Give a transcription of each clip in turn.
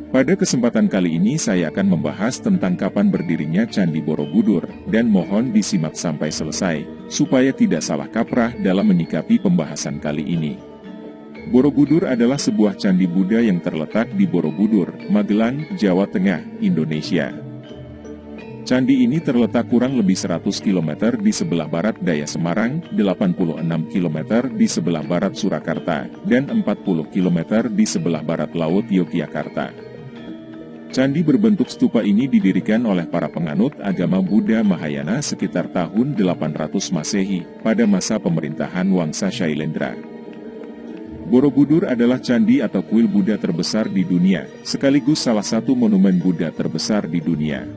Pada kesempatan kali ini saya akan membahas tentang kapan berdirinya Candi Borobudur, dan mohon disimak sampai selesai, supaya tidak salah kaprah dalam menyikapi pembahasan kali ini. Borobudur adalah sebuah candi Buddha yang terletak di Borobudur, Magelang, Jawa Tengah, Indonesia. Candi ini terletak kurang lebih 100 km di sebelah barat daya Semarang, 86 km di sebelah barat Surakarta, dan 40 km di sebelah barat laut Yogyakarta. Candi berbentuk stupa ini didirikan oleh para penganut agama Buddha Mahayana sekitar tahun 800 Masehi, pada masa pemerintahan Wangsa Shailendra. Borobudur adalah candi atau kuil Buddha terbesar di dunia, sekaligus salah satu monumen Buddha terbesar di dunia.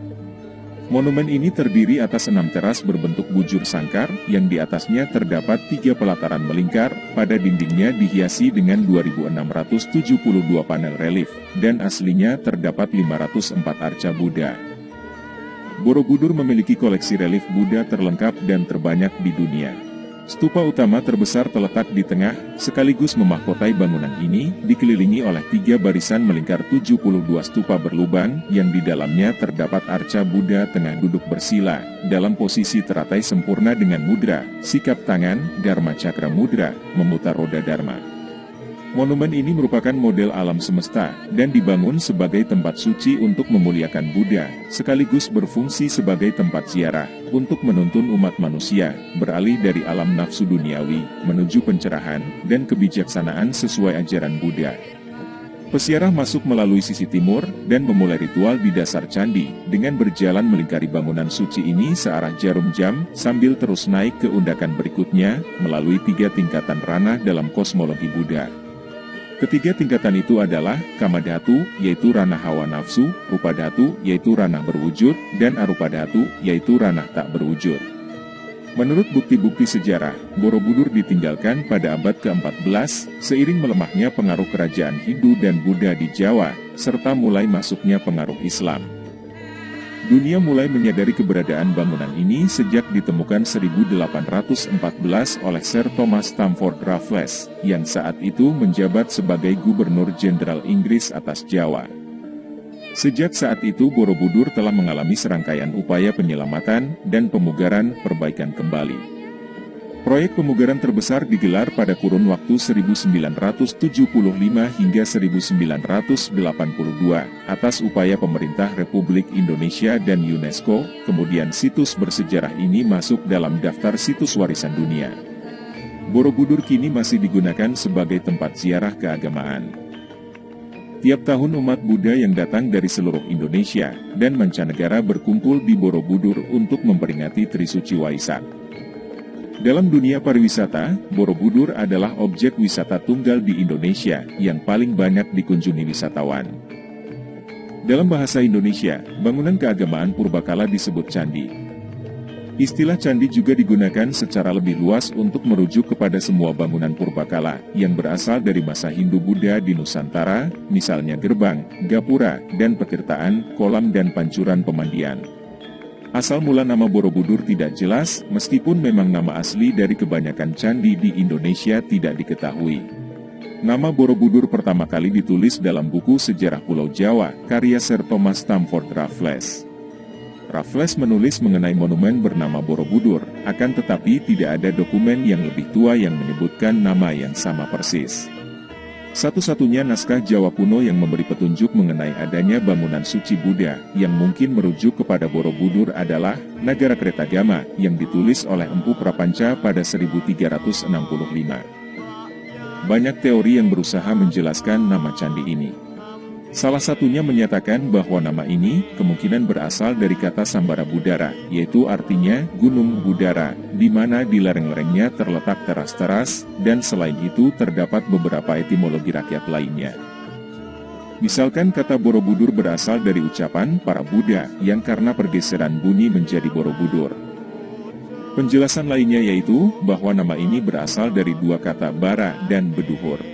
Monumen ini terdiri atas 6 teras berbentuk bujur sangkar, yang di atasnya terdapat 3 pelataran melingkar, pada dindingnya dihiasi dengan 2.672 panel relief, dan aslinya terdapat 504 arca Buddha. Borobudur memiliki koleksi relief Buddha terlengkap dan terbanyak di dunia. Stupa utama terbesar terletak di tengah, sekaligus memahkotai bangunan ini, dikelilingi oleh 3 barisan melingkar 72 stupa berlubang, yang di dalamnya terdapat arca Buddha tengah duduk bersila, dalam posisi teratai sempurna dengan mudra, sikap tangan, Dharma Cakra Mudra, memutar roda Dharma. Monumen ini merupakan model alam semesta, dan dibangun sebagai tempat suci untuk memuliakan Buddha, sekaligus berfungsi sebagai tempat ziarah, untuk menuntun umat manusia, beralih dari alam nafsu duniawi, menuju pencerahan, dan kebijaksanaan sesuai ajaran Buddha. Peziarah masuk melalui sisi timur, dan memulai ritual di dasar candi, dengan berjalan melingkari bangunan suci ini searah jarum jam, sambil terus naik ke undakan berikutnya, melalui 3 tingkatan ranah dalam kosmologi Buddha. Ketiga tingkatan itu adalah Kama Dhatu, yaitu ranah hawa nafsu, Rupa Dhatu, yaitu ranah berwujud, dan Arupa Dhatu, yaitu ranah tak berwujud. Menurut bukti-bukti sejarah, Borobudur ditinggalkan pada abad ke-14, seiring melemahnya pengaruh kerajaan Hindu dan Buddha di Jawa, serta mulai masuknya pengaruh Islam. Dunia mulai menyadari keberadaan bangunan ini sejak ditemukan 1814 oleh Sir Thomas Stamford Raffles, yang saat itu menjabat sebagai Gubernur Jenderal Inggris atas Jawa. Sejak saat itu Borobudur telah mengalami serangkaian upaya penyelamatan dan pemugaran perbaikan kembali. Proyek pemugaran terbesar digelar pada kurun waktu 1975 hingga 1982, atas upaya pemerintah Republik Indonesia dan UNESCO, kemudian situs bersejarah ini masuk dalam daftar situs warisan dunia. Borobudur kini masih digunakan sebagai tempat ziarah keagamaan. Tiap tahun umat Buddha yang datang dari seluruh Indonesia dan mancanegara berkumpul di Borobudur untuk memperingati Trisuci Waisak. Dalam dunia pariwisata, Borobudur adalah objek wisata tunggal di Indonesia yang paling banyak dikunjungi wisatawan. Dalam bahasa Indonesia, bangunan keagamaan purbakala disebut candi. Istilah candi juga digunakan secara lebih luas untuk merujuk kepada semua bangunan purbakala yang berasal dari masa Hindu-Buddha di Nusantara, misalnya gerbang, gapura, dan petirtaan, kolam dan pancuran pemandian. Asal mula nama Borobudur tidak jelas, meskipun memang nama asli dari kebanyakan candi di Indonesia tidak diketahui. Nama Borobudur pertama kali ditulis dalam buku Sejarah Pulau Jawa, karya Sir Thomas Stamford Raffles. Raffles menulis mengenai monumen bernama Borobudur, akan tetapi tidak ada dokumen yang lebih tua yang menyebutkan nama yang sama persis. Satu-satunya naskah Jawa kuno yang memberi petunjuk mengenai adanya bangunan suci Buddha yang mungkin merujuk kepada Borobudur adalah Nagara Kretagama yang ditulis oleh Empu Prapanca pada 1365. Banyak teori yang berusaha menjelaskan nama candi ini. Salah satunya menyatakan bahwa nama ini kemungkinan berasal dari kata Sambara Budara, yaitu artinya gunung Budara, di mana di lereng-lerengnya terletak teras-teras, dan selain itu terdapat beberapa etimologi rakyat lainnya. Misalkan kata Borobudur berasal dari ucapan para Buddha, yang karena pergeseran bunyi menjadi Borobudur. Penjelasan lainnya yaitu bahwa nama ini berasal dari 2 kata bara dan beduhur.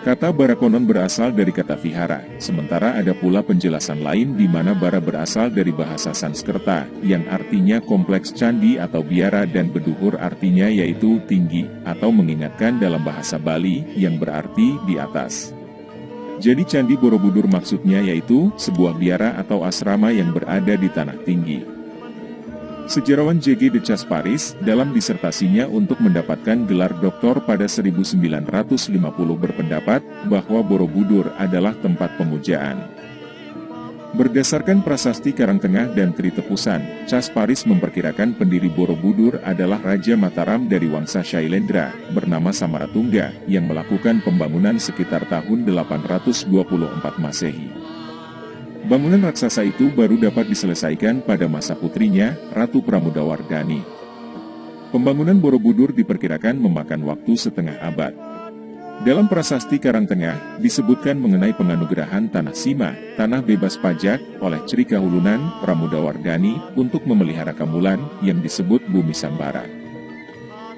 Kata bara konon berasal dari kata vihara, sementara ada pula penjelasan lain di mana bara berasal dari bahasa Sanskerta, yang artinya kompleks candi atau biara, dan beduhur artinya yaitu tinggi, atau mengingatkan dalam bahasa Bali, yang berarti di atas. Jadi Candi Borobudur maksudnya yaitu sebuah biara atau asrama yang berada di tanah tinggi. Sejarawan J.G. de Casparis dalam disertasinya untuk mendapatkan gelar doktor pada 1950 berpendapat bahwa Borobudur adalah tempat pemujaan. Berdasarkan prasasti Karangtengah dan Tritepusan, Casparis memperkirakan pendiri Borobudur adalah Raja Mataram dari Wangsa Shailendra, bernama Samaratungga, yang melakukan pembangunan sekitar tahun 824 Masehi. Bangunan raksasa itu baru dapat diselesaikan pada masa putrinya, Ratu Pramodawardhani. Pembangunan Borobudur diperkirakan memakan waktu setengah abad. Dalam prasasti Karangtengah, disebutkan mengenai penganugerahan Tanah Sima, tanah bebas pajak, oleh Cri Kahulunan, Pramodawardhani, untuk memelihara Kamulan, yang disebut Bumi Sambara.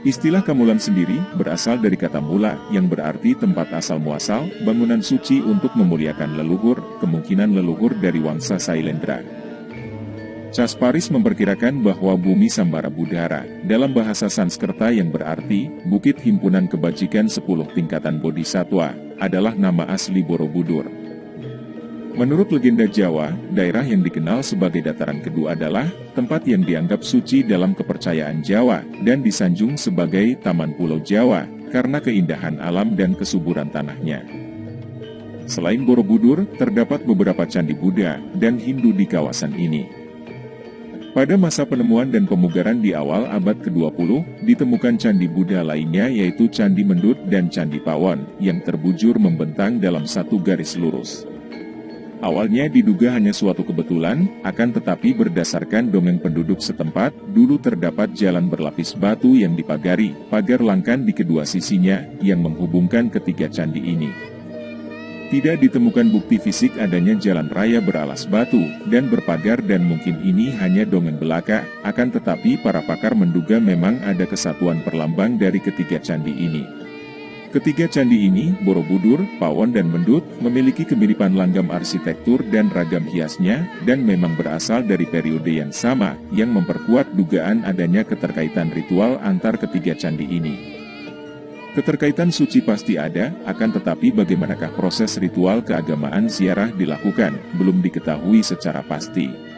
Istilah Kamulan sendiri, berasal dari kata mula, yang berarti tempat asal muasal, bangunan suci untuk memuliakan leluhur, kemungkinan leluhur dari Wangsa Shailendra. Casparis memperkirakan bahwa Bumi Sambara Budhara, dalam bahasa Sanskerta yang berarti, Bukit Himpunan Kebajikan 10 Tingkatan Bodhisatwa, adalah nama asli Borobudur. Menurut legenda Jawa, daerah yang dikenal sebagai dataran kedua adalah tempat yang dianggap suci dalam kepercayaan Jawa, dan disanjung sebagai Taman Pulau Jawa, karena keindahan alam dan kesuburan tanahnya. Selain Borobudur, terdapat beberapa candi Buddha dan Hindu di kawasan ini. Pada masa penemuan dan pemugaran di awal abad ke-20, ditemukan candi Buddha lainnya yaitu Candi Mendut dan Candi Pawon, yang terbujur membentang dalam satu garis lurus. Awalnya diduga hanya suatu kebetulan, akan tetapi berdasarkan dongeng penduduk setempat, dulu terdapat jalan berlapis batu yang dipagari, pagar langkan di kedua sisinya, yang menghubungkan ketiga candi ini. Tidak ditemukan bukti fisik adanya jalan raya beralas batu dan berpagar dan mungkin ini hanya dongeng belaka, akan tetapi para pakar menduga memang ada kesatuan perlambang dari ketiga candi ini. Ketiga candi ini, Borobudur, Pawon dan Mendut, memiliki kemiripan langgam arsitektur dan ragam hiasnya, dan memang berasal dari periode yang sama, yang memperkuat dugaan adanya keterkaitan ritual antar ketiga candi ini. Keterkaitan suci pasti ada, akan tetapi bagaimanakah proses ritual keagamaan ziarah dilakukan, belum diketahui secara pasti.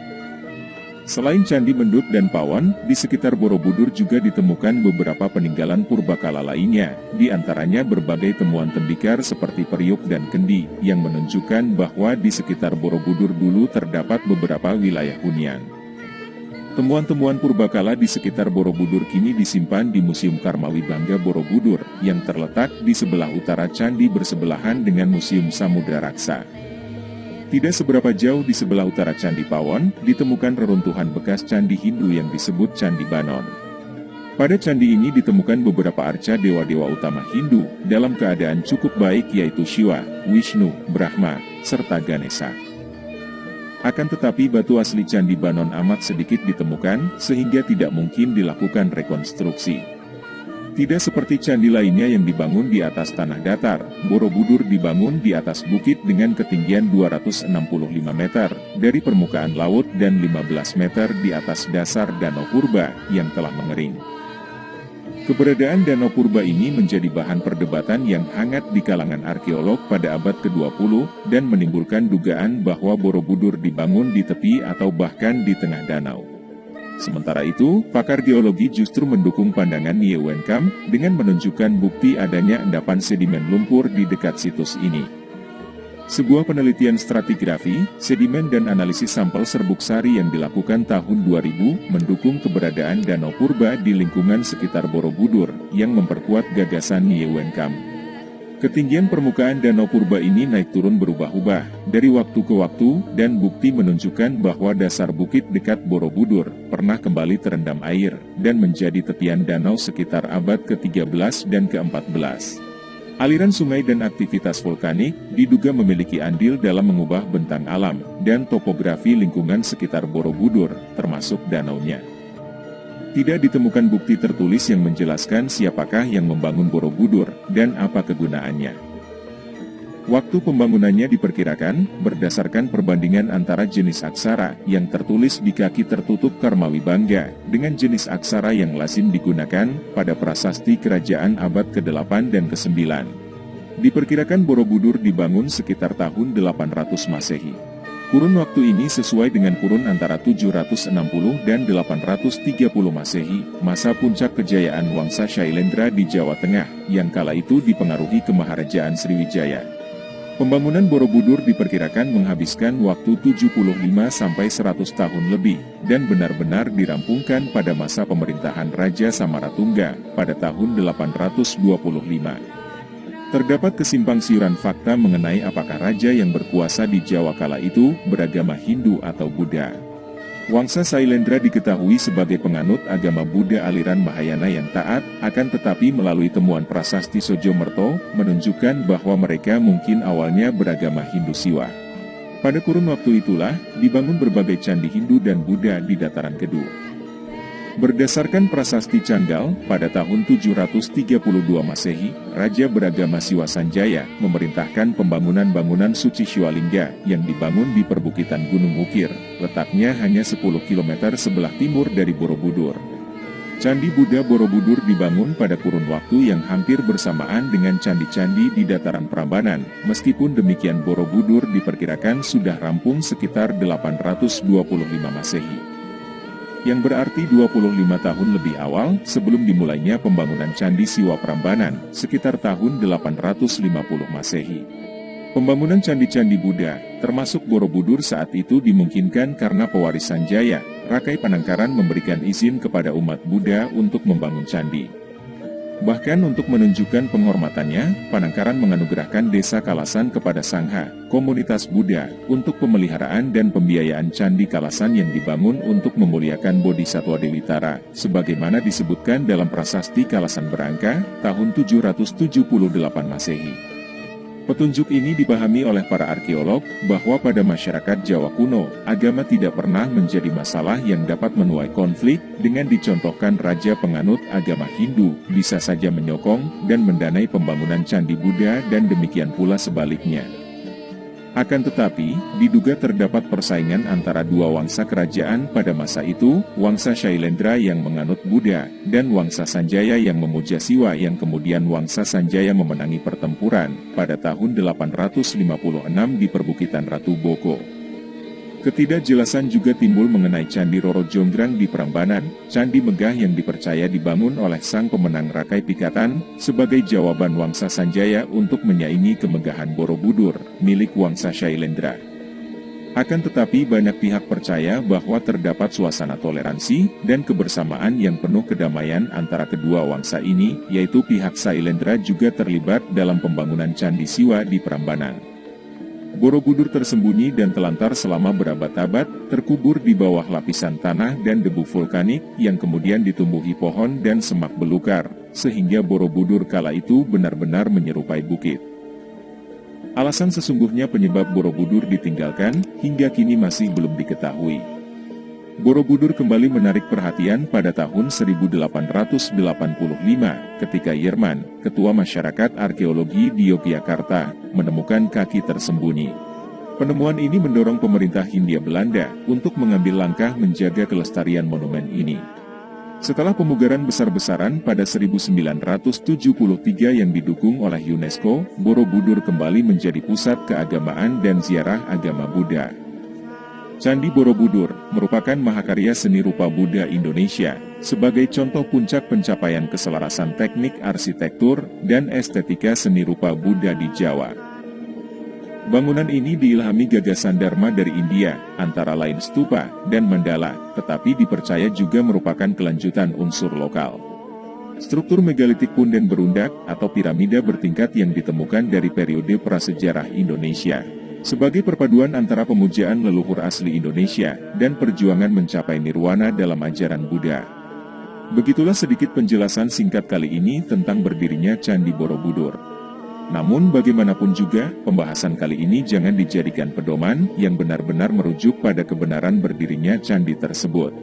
Selain Candi Mendut dan Pawon, di sekitar Borobudur juga ditemukan beberapa peninggalan purbakala lainnya, di antaranya berbagai temuan tembikar seperti periuk dan kendi, yang menunjukkan bahwa di sekitar Borobudur dulu terdapat beberapa wilayah hunian. Temuan-temuan purbakala di sekitar Borobudur kini disimpan di Museum Karmawibangga Borobudur, yang terletak di sebelah utara candi bersebelahan dengan Museum Samudra Raksa. Tidak seberapa jauh di sebelah utara Candi Pawon, ditemukan reruntuhan bekas candi Hindu yang disebut Candi Banon. Pada candi ini ditemukan beberapa arca dewa-dewa utama Hindu, dalam keadaan cukup baik yaitu Shiva, Vishnu, Brahma, serta Ganesha. Akan tetapi batu asli Candi Banon amat sedikit ditemukan, sehingga tidak mungkin dilakukan rekonstruksi. Tidak seperti candi lainnya yang dibangun di atas tanah datar, Borobudur dibangun di atas bukit dengan ketinggian 265 meter dari permukaan laut dan 15 meter di atas dasar Danau Purba yang telah mengering. Keberadaan Danau Purba ini menjadi bahan perdebatan yang hangat di kalangan arkeolog pada abad ke-20 dan menimbulkan dugaan bahwa Borobudur dibangun di tepi atau bahkan di tengah danau. Sementara itu, pakar geologi justru mendukung pandangan Nye Wen Kam dengan menunjukkan bukti adanya endapan sedimen lumpur di dekat situs ini. Sebuah penelitian stratigrafi, sedimen dan analisis sampel serbuk sari yang dilakukan tahun 2000 mendukung keberadaan Danau Purba di lingkungan sekitar Borobudur, yang memperkuat gagasan Nye Wen Kam. Ketinggian permukaan Danau Purba ini naik turun berubah-ubah dari waktu ke waktu, dan bukti menunjukkan bahwa dasar bukit dekat Borobudur pernah kembali terendam air, dan menjadi tepian danau sekitar abad ke-13 dan ke-14. Aliran sungai dan aktivitas vulkanik diduga memiliki andil dalam mengubah bentang alam dan topografi lingkungan sekitar Borobudur, termasuk danaunya. Tidak ditemukan bukti tertulis yang menjelaskan siapakah yang membangun Borobudur dan apa kegunaannya. Waktu pembangunannya diperkirakan berdasarkan perbandingan antara jenis aksara yang tertulis di kaki tertutup Karmawibangga dengan jenis aksara yang lazim digunakan pada prasasti kerajaan abad ke-8 dan ke-9. Diperkirakan Borobudur dibangun sekitar tahun 800 Masehi. Kurun waktu ini sesuai dengan kurun antara 760 dan 830 Masehi, masa puncak kejayaan Wangsa Shailendra di Jawa Tengah, yang kala itu dipengaruhi Kemaharajaan Sriwijaya. Pembangunan Borobudur diperkirakan menghabiskan waktu 75-100 tahun lebih, dan benar-benar dirampungkan pada masa pemerintahan Raja Samaratungga, pada tahun 825. Terdapat kesimpang siuran fakta mengenai apakah raja yang berkuasa di Jawa kala itu beragama Hindu atau Buddha. Wangsa Shailendra diketahui sebagai penganut agama Buddha aliran Mahayana yang taat, akan tetapi melalui temuan prasasti Sojomerto, menunjukkan bahwa mereka mungkin awalnya beragama Hindu Siwa. Pada kurun waktu itulah, dibangun berbagai candi Hindu dan Buddha di dataran kedua. Berdasarkan prasasti Canggal, pada tahun 732 Masehi, Raja beragama Siwa Sanjaya memerintahkan pembangunan bangunan suci Shwalingga yang dibangun di perbukitan Gunung Ukir, letaknya hanya 10 km sebelah timur dari Borobudur. Candi Buddha Borobudur dibangun pada kurun waktu yang hampir bersamaan dengan candi-candi di dataran Prambanan, meskipun demikian Borobudur diperkirakan sudah rampung sekitar 825 Masehi. Yang berarti 25 tahun lebih awal sebelum dimulainya pembangunan Candi Siwa Prambanan, sekitar tahun 850 Masehi. Pembangunan candi-candi Buddha, termasuk Borobudur saat itu dimungkinkan karena pewarisan Jaya, Rakai Panangkaran memberikan izin kepada umat Buddha untuk membangun candi. Bahkan untuk menunjukkan penghormatannya, Panangkaran menganugerahkan desa Kalasan kepada Sangha, komunitas Buddha, untuk pemeliharaan dan pembiayaan Candi Kalasan yang dibangun untuk memuliakan Bodhisatwa Dewitara, sebagaimana disebutkan dalam prasasti Kalasan Berangka, tahun 778 Masehi. Petunjuk ini dipahami oleh para arkeolog, bahwa pada masyarakat Jawa kuno, agama tidak pernah menjadi masalah yang dapat menuai konflik, dengan dicontohkan raja penganut agama Hindu, bisa saja menyokong dan mendanai pembangunan Candi Buddha dan demikian pula sebaliknya. Akan tetapi, diduga terdapat persaingan antara dua wangsa kerajaan pada masa itu, Wangsa Shailendra yang menganut Buddha, dan Wangsa Sanjaya yang memuja Siwa yang kemudian Wangsa Sanjaya memenangi pertempuran, pada tahun 856 di perbukitan Ratu Boko. Ketidakjelasan juga timbul mengenai Candi Roro Jonggrang di Prambanan, candi megah yang dipercaya dibangun oleh sang pemenang Rakai Pikatan, sebagai jawaban Wangsa Sanjaya untuk menyaingi kemegahan Borobudur, milik Wangsa Shailendra. Akan tetapi banyak pihak percaya bahwa terdapat suasana toleransi dan kebersamaan yang penuh kedamaian antara kedua wangsa ini, yaitu pihak Shailendra juga terlibat dalam pembangunan Candi Siwa di Prambanan. Borobudur tersembunyi dan telantar selama berabad-abad, terkubur di bawah lapisan tanah dan debu vulkanik yang kemudian ditumbuhi pohon dan semak belukar, sehingga Borobudur kala itu benar-benar menyerupai bukit. Alasan sesungguhnya penyebab Borobudur ditinggalkan, hingga kini masih belum diketahui. Borobudur kembali menarik perhatian pada tahun 1885 ketika Yerman, ketua masyarakat arkeologi di Yogyakarta, menemukan kaki tersembunyi. Penemuan ini mendorong pemerintah Hindia Belanda untuk mengambil langkah menjaga kelestarian monumen ini. Setelah pemugaran besar-besaran pada 1973 yang didukung oleh UNESCO, Borobudur kembali menjadi pusat keagamaan dan ziarah agama Buddha. Candi Borobudur merupakan mahakarya seni rupa Buddha Indonesia, sebagai contoh puncak pencapaian keselarasan teknik arsitektur dan estetika seni rupa Buddha di Jawa. Bangunan ini diilhami gagasan Dharma dari India, antara lain stupa dan mandala, tetapi dipercaya juga merupakan kelanjutan unsur lokal. Struktur megalitik punden berundak atau piramida bertingkat yang ditemukan dari periode prasejarah Indonesia, sebagai perpaduan antara pemujaan leluhur asli Indonesia dan perjuangan mencapai nirwana dalam ajaran Buddha. Begitulah sedikit penjelasan singkat kali ini tentang berdirinya Candi Borobudur. Namun bagaimanapun juga, pembahasan kali ini jangan dijadikan pedoman yang benar-benar merujuk pada kebenaran berdirinya candi tersebut.